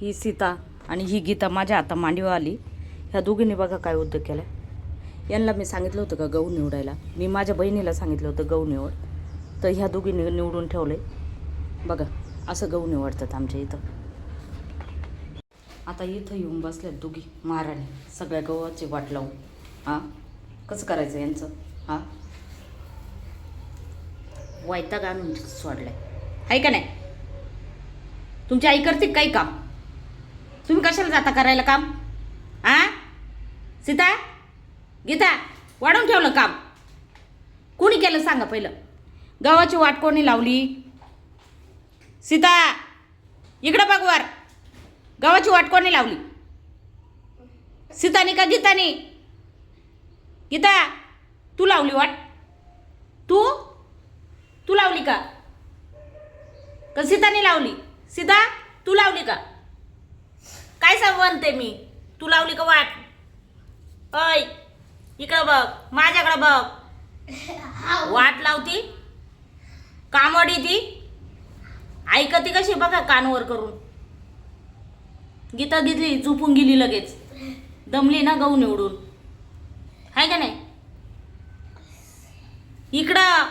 ही सीता आणि ही गीता माझ्या आता मांडीवर आली. ह्या दोघींनी बघा काय उद्योग केला. यांना मी सांगितलं होतं का गहू निवडायला. मी माझ्या बहिणीला सांगितलं होतं गहू निवड, तर ह्या दोघींनी निवडून ठेवले. बघा असं गहू निवडतात आमच्या इथं. आता इथं येऊन बसल्यात दोघी महाराणी सगळ्या गव्हाची वाट लावून. हां कसं करायचं यांचं? हां वैताग आणून सोडलाय आहे का नाही? तुमची आई करते काही काम? तुम्ही कशाला जाता करायला काम? आ सीता गीता वाढून ठेवलं काम कोणी केलं सांगा पहिलं? गव्हाची वाट कोणी लावली? सीता इकडं बघ वर. गव्हाची वाट कोणी लावली? सीतानी का गीतानी? गीता तू लावली वाट? तू तू लावली का सीतानी लावली? सीता तू लावली का? काय म्हणते मी? तू लावली का वाट? अय इकडं बघ, माझ्याकडं बघ. वाट लावती कामडी ती ऐकती कशी बघा कानवर करून. गीता घेतली झोपून गेली लगेच. दमली ना गहू निवडून, आहे का नाही? इकडं